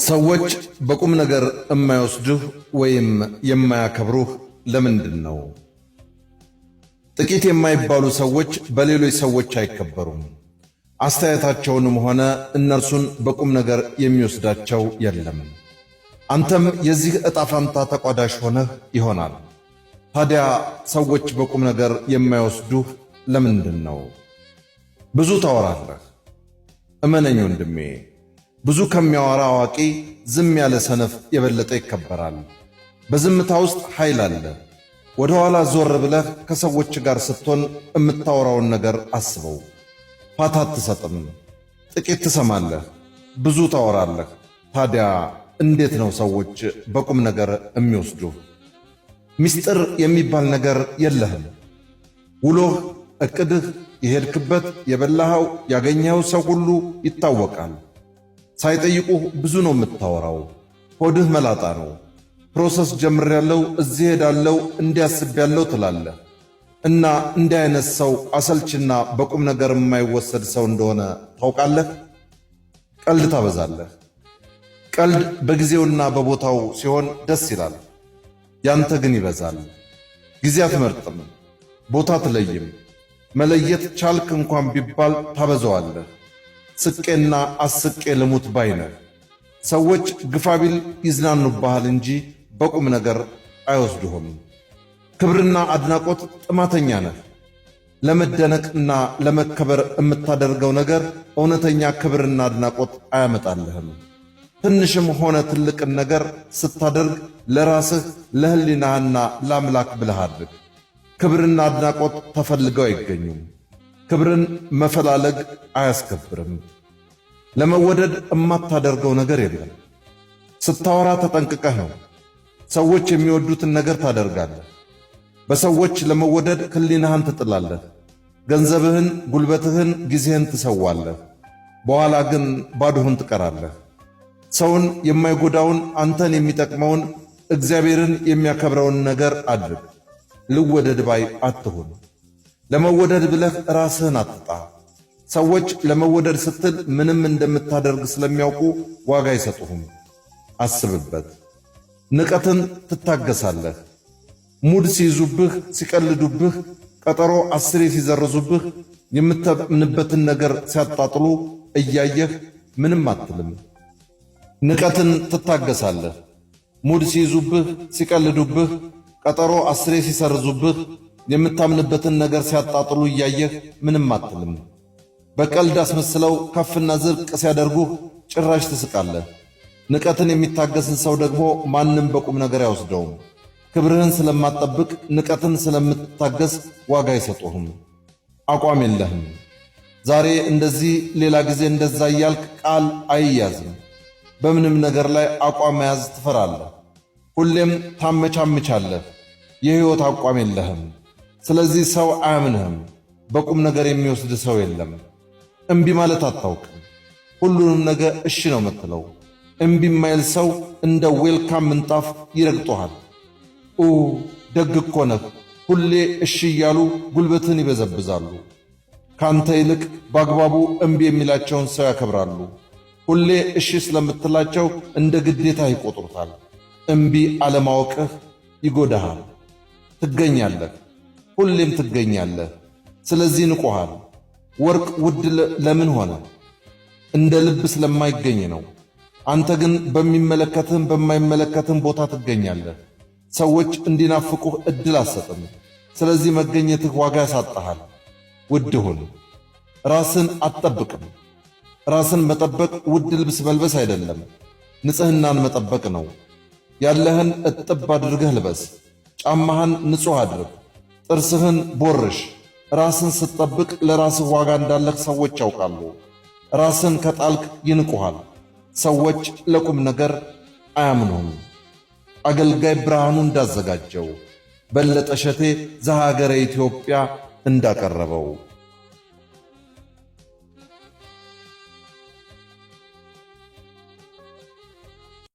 ሰዎች በቁም ነገር የማይወስዱህ ወይም የማያከብሩህ ለምንድን ነው? ጥቂት የማይባሉ ሰዎች በሌሎች ሰዎች አይከበሩም። አስተያየታቸውንም ሆነ እነርሱን በቁም ነገር የሚወስዳቸው የለም። አንተም የዚህ ዕጣ ፈንታ ተቋዳሽ ሆነህ ይሆናል። ታዲያ ሰዎች በቁም ነገር የማይወስዱህ ለምንድን ነው? ብዙ ታወራለህ። እመነኝ ወንድሜ፣ ብዙ ከሚያወራ አዋቂ ዝም ያለ ሰነፍ የበለጠ ይከበራል። በዝምታ ውስጥ ኃይል አለ። ወደ ኋላ ዞር ብለህ ከሰዎች ጋር ስትሆን የምታወራውን ነገር አስበው። ፋታ አትሰጥም። ጥቂት ትሰማለህ፣ ብዙ ታወራለህ። ታዲያ እንዴት ነው ሰዎች በቁም ነገር የሚወስዱህ? ምስጢር የሚባል ነገር የለህም። ውሎህ፣ ዕቅድህ፣ የሄድክበት፣ የበላኸው፣ ያገኘኸው ሰው ሁሉ ይታወቃል። ሳይጠይቁህ ብዙ ነው የምታወራው። ሆድህ መላጣ ነው። ፕሮሰስ ጀምሬያለሁ፣ እዚህ ሄዳለሁ፣ እንዲያስቤያለሁ ትላለህ። እና እንዲህ አይነት ሰው አሰልችና በቁም ነገር የማይወሰድ ሰው እንደሆነ ታውቃለህ። ቀልድ ታበዛለህ። ቀልድ በጊዜውና በቦታው ሲሆን ደስ ይላል። ያንተ ግን ይበዛል። ጊዜ አትመርጥም፣ ቦታ አትለይም። መለየት ቻልክ እንኳን ቢባል ታበዛዋለህ። ስቄና አስቄ ልሙት ባይነህ። ሰዎች ግፋቢል ይዝናኑብሃል እንጂ በቁም ነገር አይወስዱህም። ክብርና አድናቆት ጥማተኛ ነህ። ለመደነቅና ለመከበር የምታደርገው ነገር እውነተኛ ክብርና አድናቆት አያመጣልህም። ትንሽም ሆነ ትልቅን ነገር ስታደርግ ለራስህ ለሕሊናህና ለአምላክ ብለህ አድርግ። ክብርና አድናቆት ተፈልገው አይገኙም። ክብርን መፈላለግ አያስከብርም። ለመወደድ የማታደርገው ነገር የለም። ስታወራ ተጠንቅቀህ ነው። ሰዎች የሚወዱትን ነገር ታደርጋለህ። በሰዎች ለመወደድ ሕሊናህን ትጥላለህ። ገንዘብህን፣ ጉልበትህን፣ ጊዜህን ትሰዋለህ። በኋላ ግን ባዶህን ትቀራለህ። ሰውን የማይጎዳውን፣ አንተን የሚጠቅመውን፣ እግዚአብሔርን የሚያከብረውን ነገር አድርግ። ልወደድ ባይ አትሁን። ለመወደድ ብለህ ራስህን አትጣ። ሰዎች ለመወደድ ስትል ምንም እንደምታደርግ ስለሚያውቁ ዋጋ አይሰጡህም። አስብበት። ንቀትን ትታገሳለህ። ሙድ ሲይዙብህ፣ ሲቀልዱብህ፣ ቀጠሮ አስሬ ሲዘርዙብህ፣ የምታምንበትን ነገር ሲያጣጥሉ እያየህ ምንም አትልም። ንቀትን ትታገሳለህ። ሙድ ሲይዙብህ፣ ሲቀልዱብህ፣ ቀጠሮ አስሬ ሲሰርዙብህ፣ የምታምንበትን ነገር ሲያጣጥሉ እያየህ ምንም አትልም። በቀልድ አስመስለው ከፍና ዝቅ ሲያደርጉህ ጭራሽ ትስቃለህ። ንቀትን የሚታገስን ሰው ደግሞ ማንም በቁም ነገር አይወስደውም። ክብርህን ስለማትጠብቅ፣ ንቀትን ስለምትታገስ ዋጋ አይሰጡህም። አቋም የለህም። ዛሬ እንደዚህ ሌላ ጊዜ እንደዛ እያልክ ቃል አይያዝም። በምንም ነገር ላይ አቋም መያዝ ትፈራለህ። ሁሌም ታመቻምቻለህ። የሕይወት አቋም የለህም። ስለዚህ ሰው አያምንህም። በቁም ነገር የሚወስድ ሰው የለም። እምቢ ማለት አታውቅም። ሁሉንም ነገር እሺ ነው የምትለው። እምቢ የማይል ሰው እንደ ዌልካም ምንጣፍ ይረግጦሃል። ደግ እኮ ነህ። ሁሌ እሺ እያሉ ጉልበትን ይበዘብዛሉ። ካንተ ይልቅ በአግባቡ እምቢ የሚላቸውን ሰው ያከብራሉ። ሁሌ እሺ ስለምትላቸው እንደ ግዴታ ይቆጥሩታል። እምቢ አለማወቅህ ይጎዳሃል። ትገኛለህ፣ ሁሌም ትገኛለህ። ስለዚህ ንቆሃል። ወርቅ ውድ ለምን ሆነ? እንደ ልብ ስለማይገኝ ነው። አንተ ግን በሚመለከትህም በማይመለከትህም ቦታ ትገኛለህ። ሰዎች እንዲናፍቁህ ዕድል አትሰጥም። ስለዚህ መገኘትህ ዋጋ ያሳጣሃል። ውድ ሁን። ራስን አትጠብቅም። ራስን መጠበቅ ውድ ልብስ መልበስ አይደለም፣ ንጽሕናን መጠበቅ ነው። ያለህን እጥብ አድርገህ ልበስ። ጫማህን ንጹሕ አድርግ። ጥርስህን ቦርሽ። ራስን ስትጠብቅ ለራስህ ዋጋ እንዳለህ ሰዎች ያውቃሉ። ራስን ከጣልክ ይንቁሃል። ሰዎች ለቁም ነገር አያምኑህም። አገልጋይ ብርሃኑ እንዳዘጋጀው፣ በለጠ ሸቴ ዘሀገረ ኢትዮጵያ እንዳቀረበው